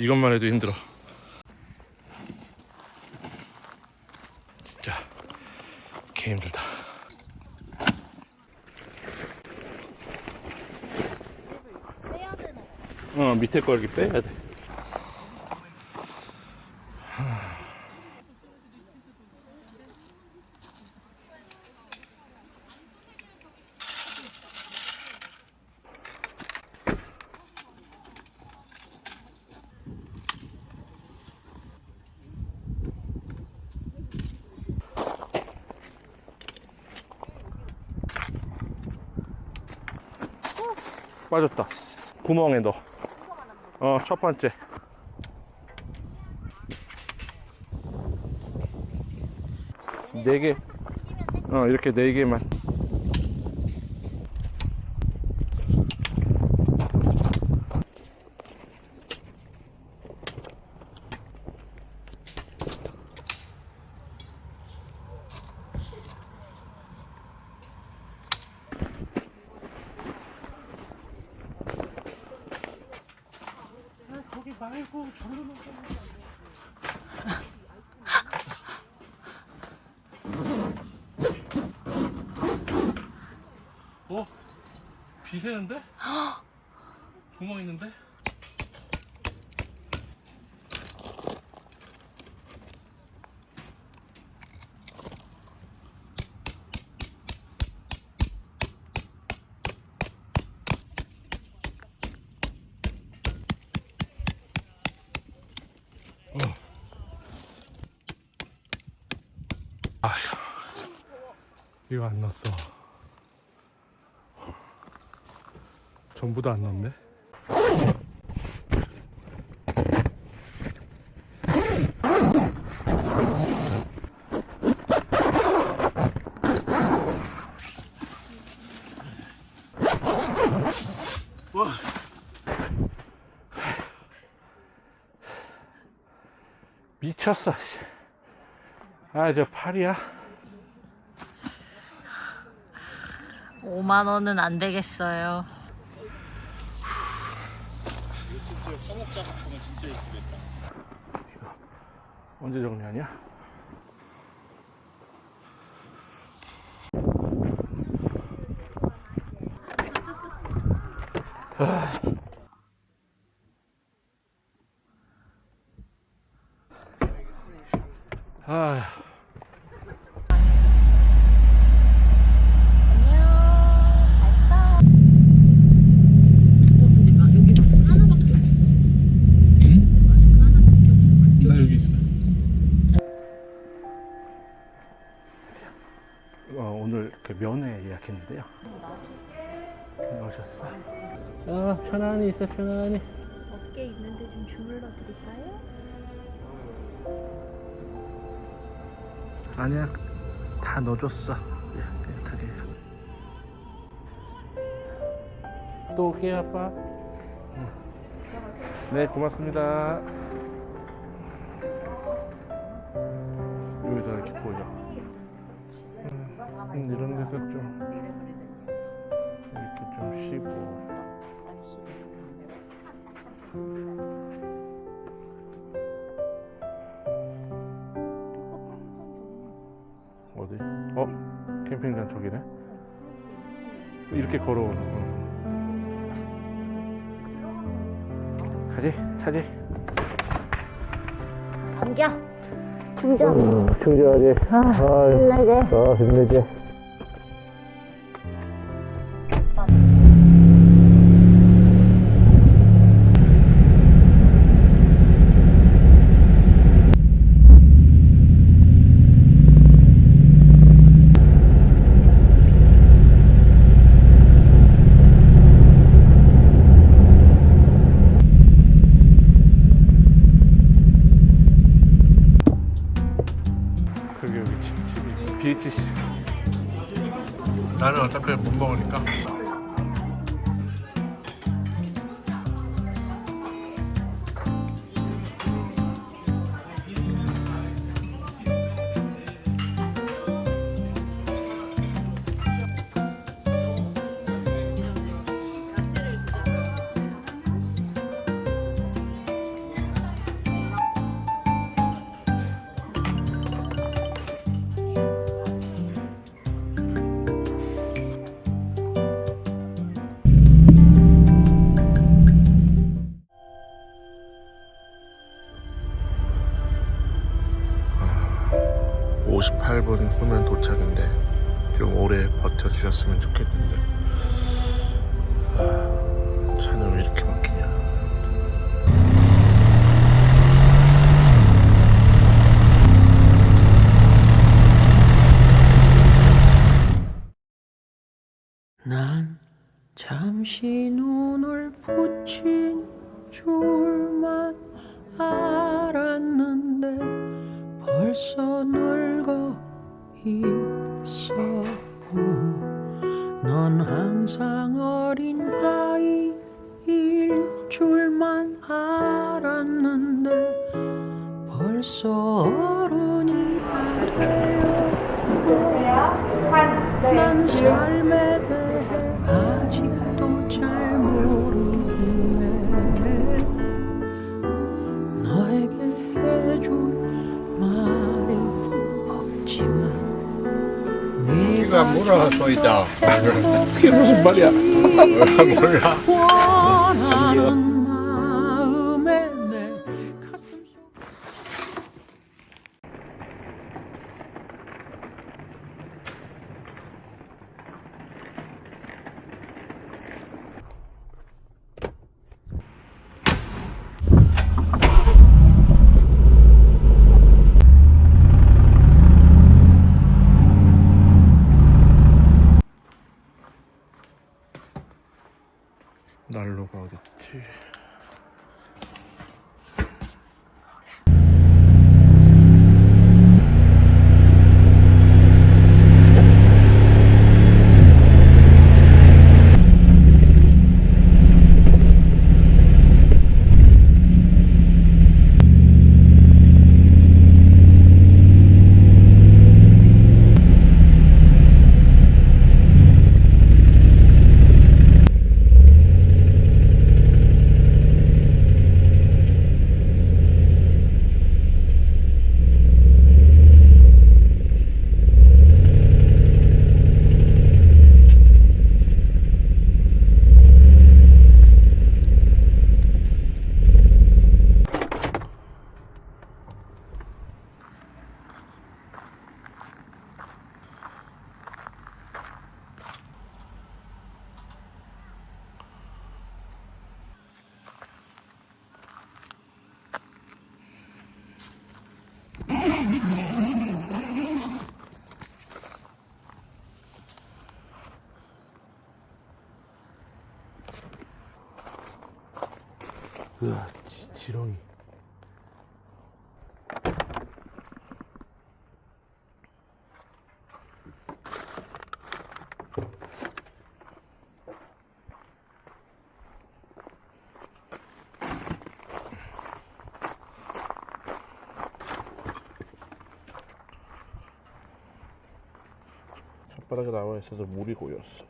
이것만 해도 힘들어. 진짜 개 힘들다. 밑에 거 이렇게 빼야 돼. 빠졌다. 구멍에 넣어. 첫 번째. 네 개. 이렇게 네 개만. 거기 말고 저리로 비 새는데? 구멍 있는데? 이거 안 넣었어. 전부 다 안 넣었네. 미쳤어. 저 팔이야. 5만 원은 안 되겠어요. 상업자 같으면 진짜 예쁘겠다. 이거 언제 정리하냐? 오늘 그 면회 예약했는데요. 나오셨어. 편안히 있어, 편안히. 어깨 있는데 좀 주물러 드릴까요? 아니야, 다 넣어줬어. 깨끗하게. 또 올게요, 아빠. 네, 고맙습니다. 여기서 이렇게 보여. 이런 데서 좀 이렇게 좀 쉬고. 어디? 캠핑장 저기네. 이렇게 걸어오는 거. 가지. 안겨. 충전. 충전하지. 힘내지. 힘내지. 그게 여기 집이 BHC. 나는 어차피 못 먹으니까. 58분 후면 도착인데 좀 오래 버텨주셨으면 좋겠는데 차는 왜 이렇게 막히냐. 난 잠시 눈을 붙인 줄만 알았는데 벌써 늙어 있었고 넌 항상 어린 아이일 줄만 알았는데 벌써 어른이 다 되었고 난 삶에 대해 아직도 잘 모르기에 너에게 해줄 말이 없지만 네가 뭐라 소이다. 그게 무슨 말이야. 몰라. 원하는 마음에 내 가슴 속 난로가 어딨지? 으아, 지렁이. 혓바닥에 나와 있어서 물이 고였어요.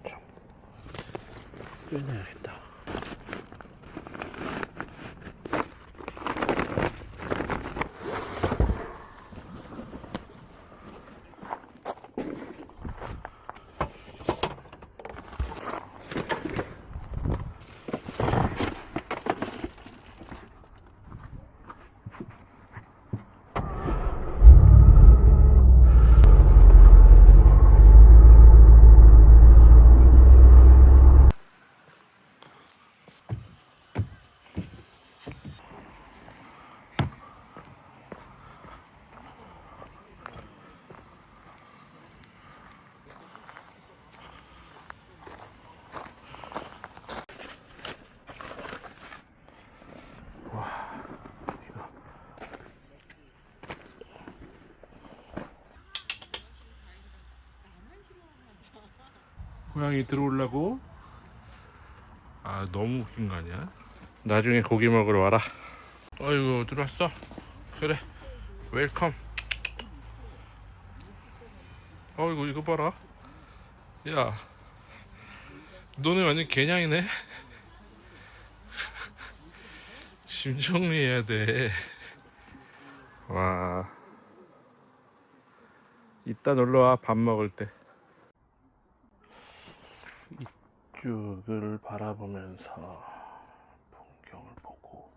참. 빼내야겠다. 고양이 들어오려고? 아, 너무 웃긴 거 아니야? 나중에 고기 먹으러 와라. 어이구, 들어왔어? 그래, 웰컴. 어이구, 이거 봐라. 야, 너네 완전 개냥이네. 짐 정리해야 돼. 와, 이따 놀러와. 밥 먹을 때. 이쪽을 바라보면서 풍경을 보고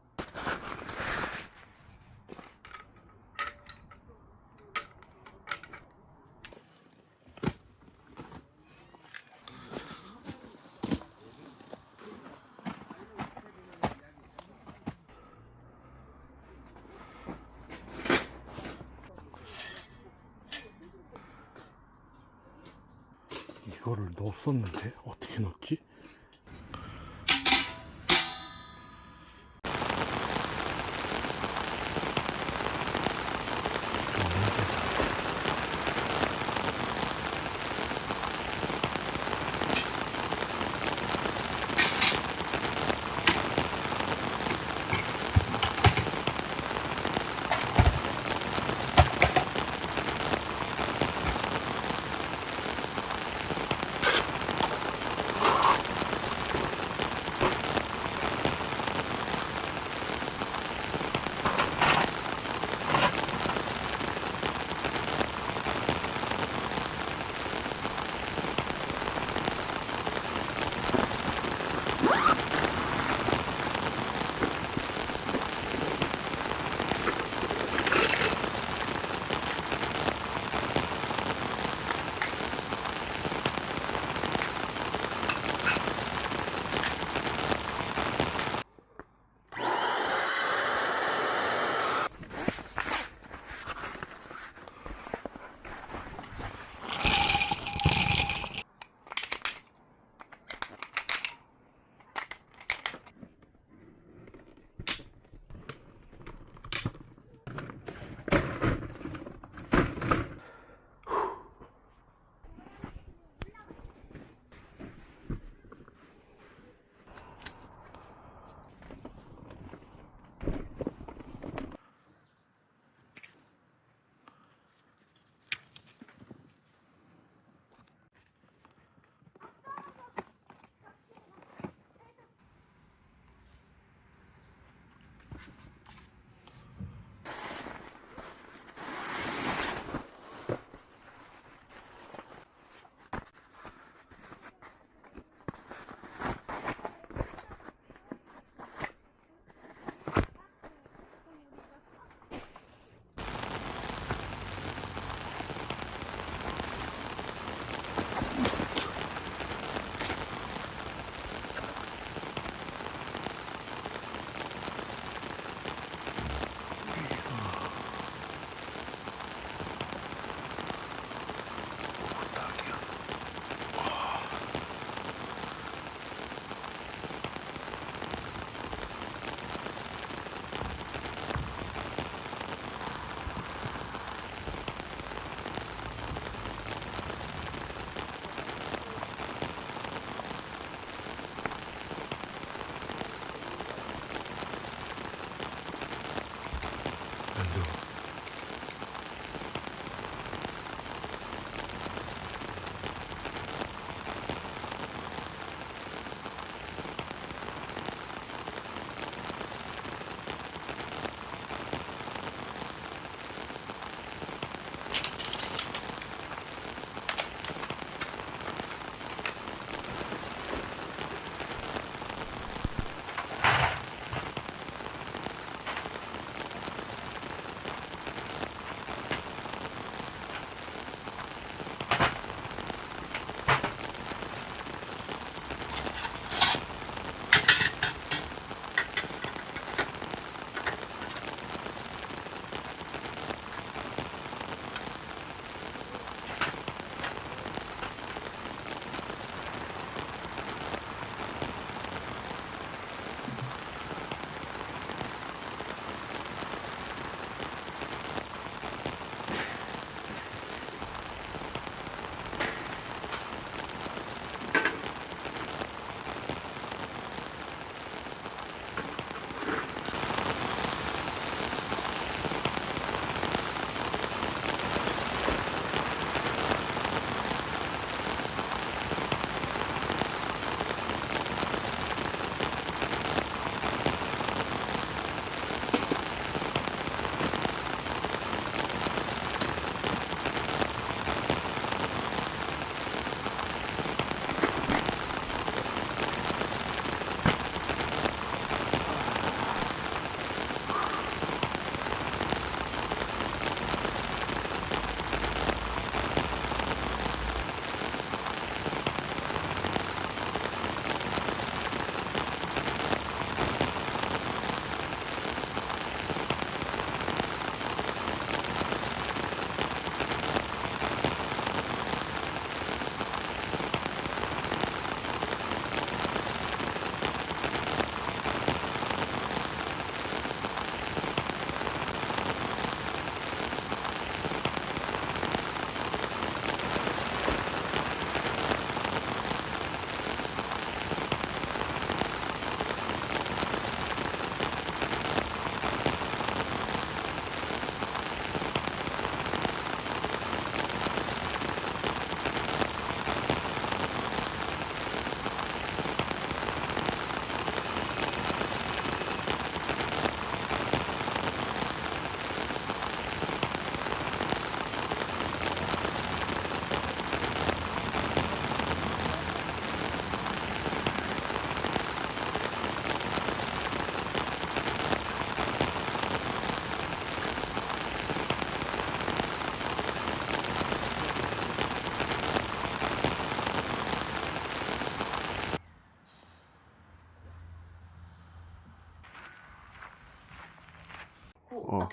이거를 넣었었는데 어떻게 넣었지?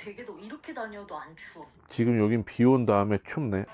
베개도 이렇게 다녀도 안 추워. 지금 여긴 비 온 다음에 춥네.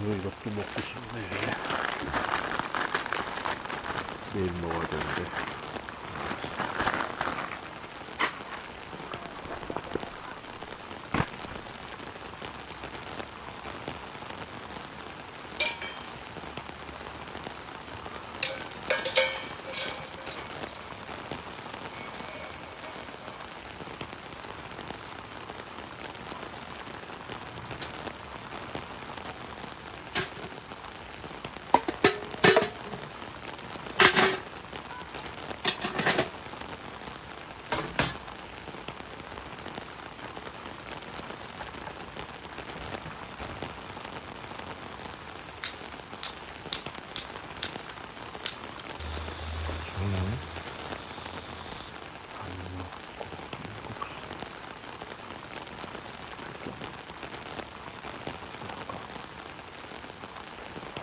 이것도 먹고 싶네. 내일 먹어야 되는데.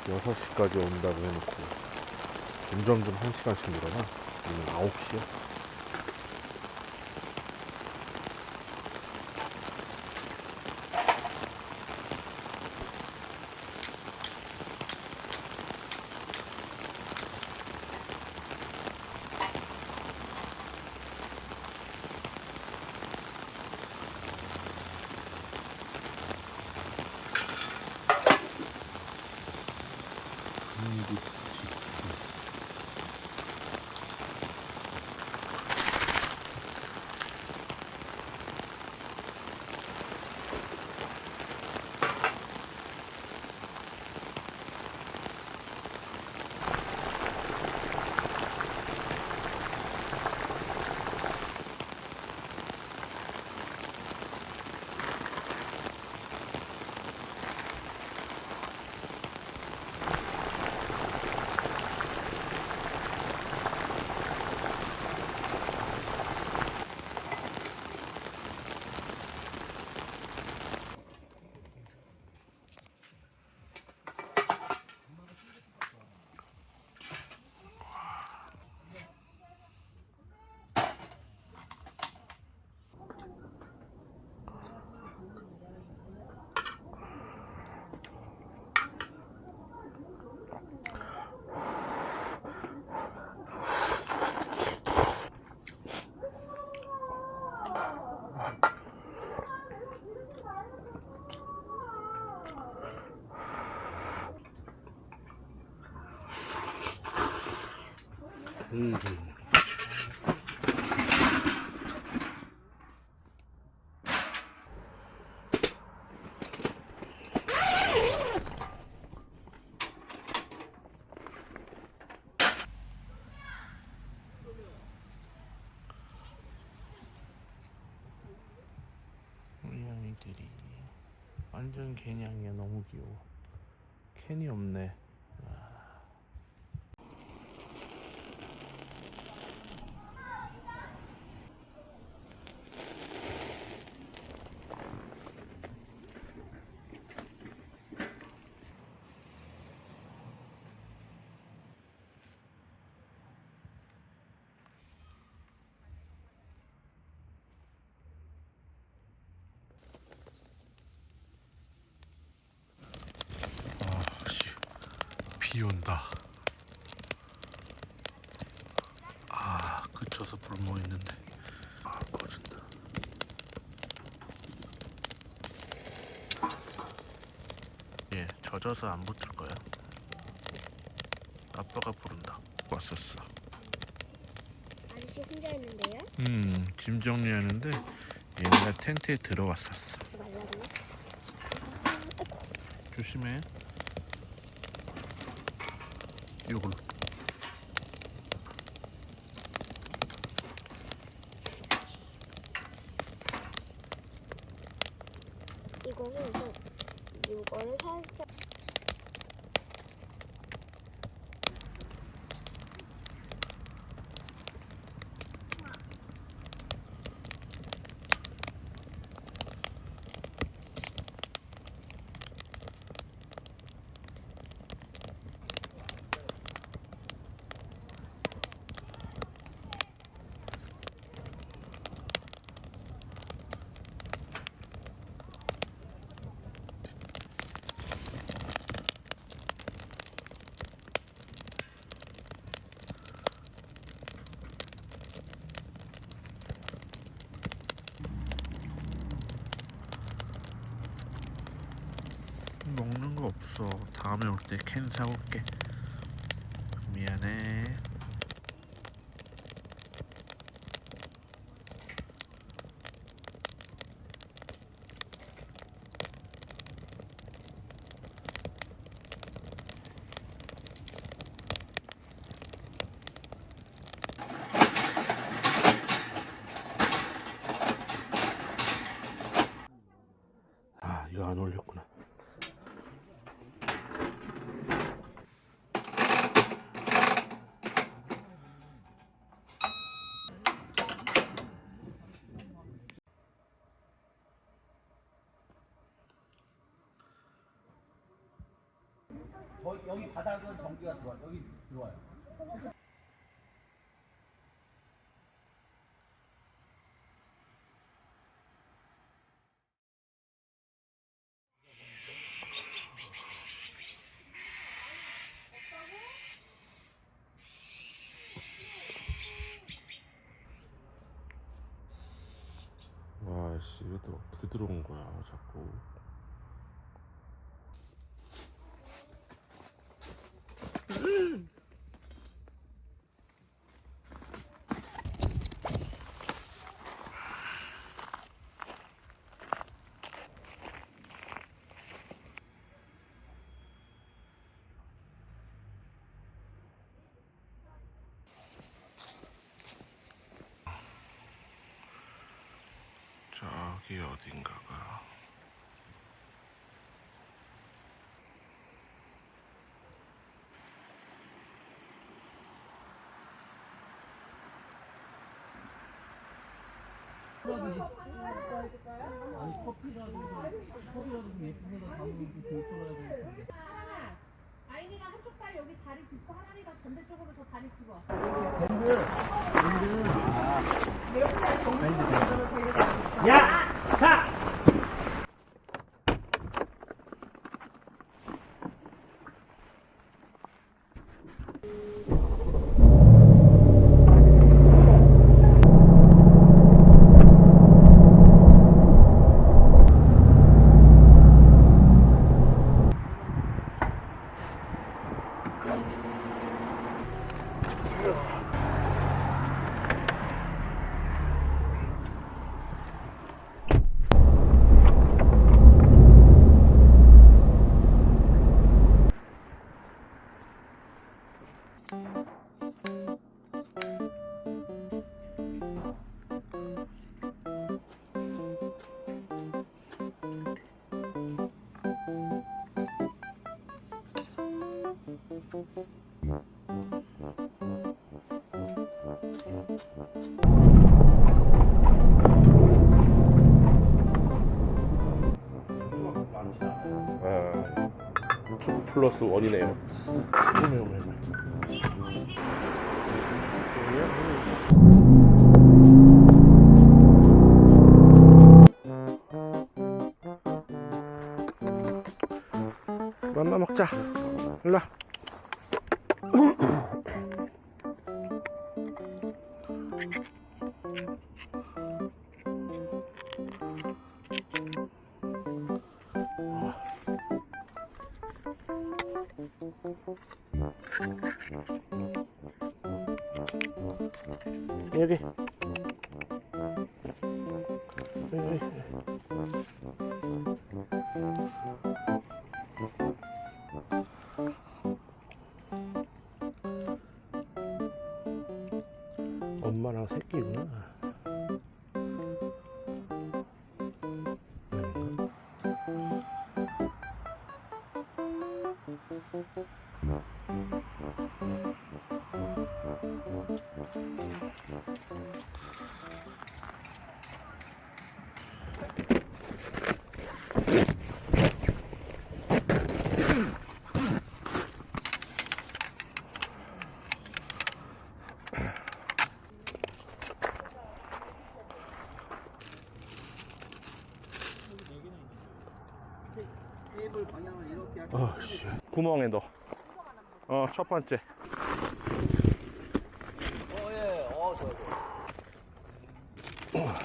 여섯 시까지 온다고 해놓고 점점점 1시간씩 늘어나. 오늘 9시야. 고양이들이 완전 개냥이야. 너무 귀여워. 캔이 없네. 비 온다. 그쳐서 불모 있는데 꺼진다. 예, 젖어서 안 붙을 거야. 아빠가 부른다. 왔었어. 아저씨 혼자 있는데요? 짐 정리하는데 얘네가 텐트에 들어왔었어. 말라고? 조심해. 요걸로. 이거는 좀 이거를 살짝 먹는 거 없어. 다음에 올 때 캔 사올게. 미안해. 이거 안 올렸구나. 여기 바닥은 전기가 들어와요. 여기 들어와요. 와, 씨, 이것도 어떻게 들어온 거야, 자꾸. 저기 어딘가가 아니 커피라도 좀 예쁜 데다 담으면 좀 좋더라도 텐데. 아이니가 한쪽 다리 여기 다리 짚고 하나니가 반대쪽으로 더 다리 집어. 플러스 원이네요. 맘마 먹자. 일로 와. 여기. 엄마랑 새끼구나. 테이블 방향을 이렇게 할 씨. 구멍에 넣어. 첫 번째. 예. 좋아요.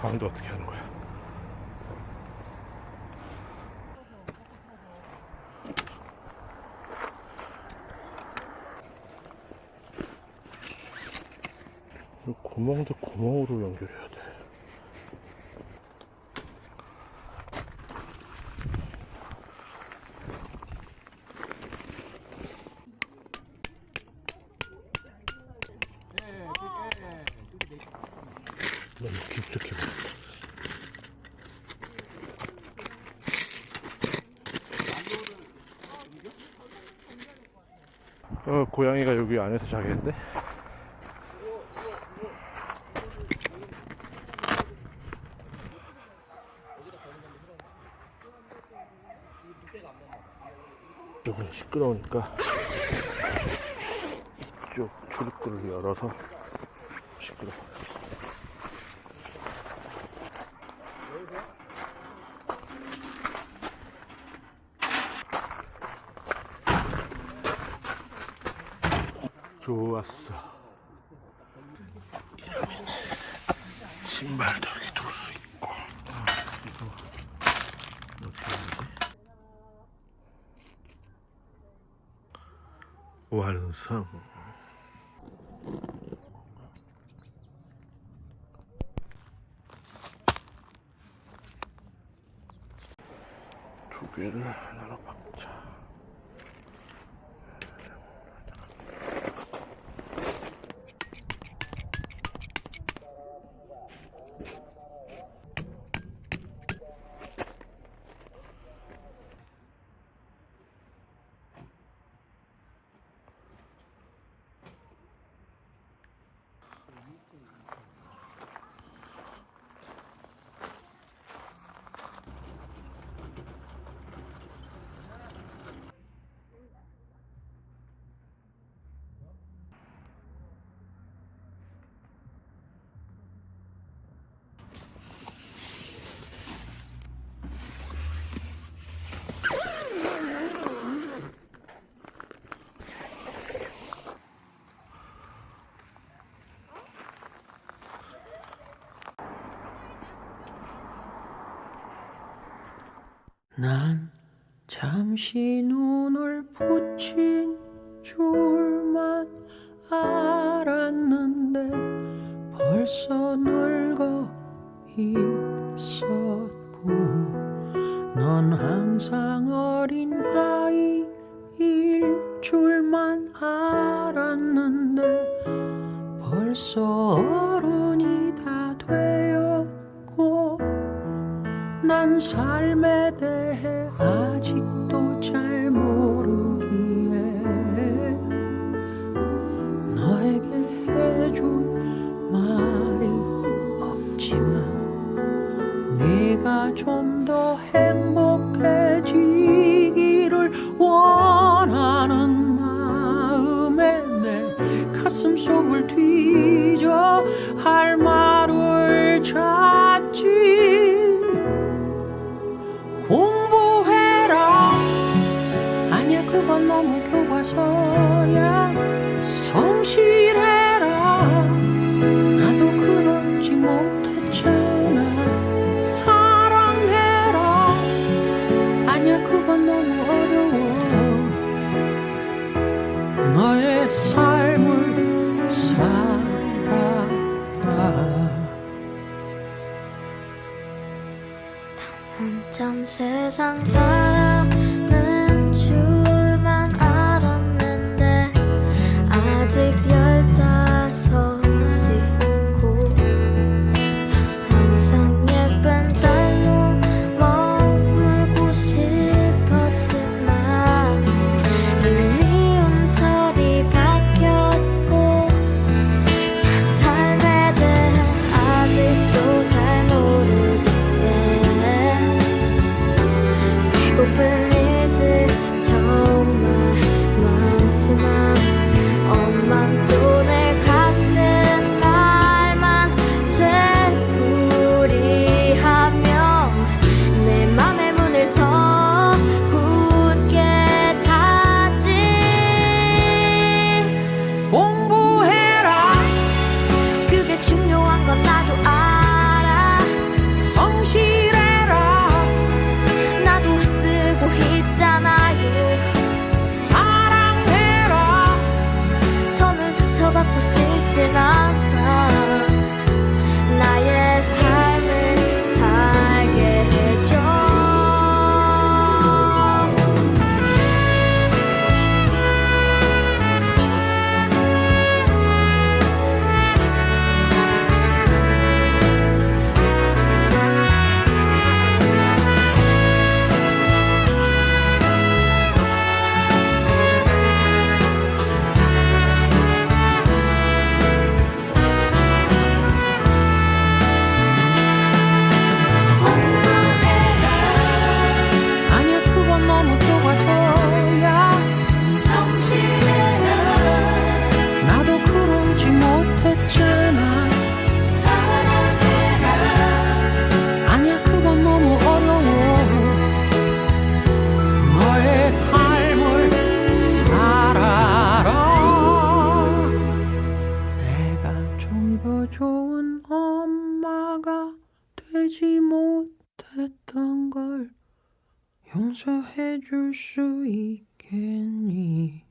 가운데 어떻게 하는 거야? 이 구멍도 구멍으로 연결해야 돼. 너무 깊숙이 고양이가 여기 안에서 자겠는데? 이쪽은 시끄러우니까 이쪽 출입구를 열어서 시끄러워. 좋았어. 신발도 이렇게 둘 수 있고. 이거 어떻게 해야 되지? 완성. 두 개를 하나로 박자. 난 잠시 눈을 붙인 줄만 알았는데 벌써 늙어 있었고 넌 항상 어린 아이일 줄만 알았는데 벌써 어른이 다 되었고 난 삶에 대해 아직도 잘 모르기에 너에게 해줄 말이 없지만 네가 좀 더 행복해지기를 원하는 마음에 내 가슴 속을 뒤져 할 말을 찾지. 공부해라 아니야 그건 너무 교과서야. 성실해라 나도 그러지 못했잖아. 사랑해라 아니야 그건 너무 어려워. 너의 삶을 살아라. 한참 세상 살아는 줄만 알았는데 아직 15이고 항상 예쁜 딸로 머물고 싶었지만 이미 미운 털이 바뀌었고 난 삶에 대해 아직도 잘 모르기에 더 좋은 엄마가 되지 못했던 걸 용서해 줄 수 있겠니?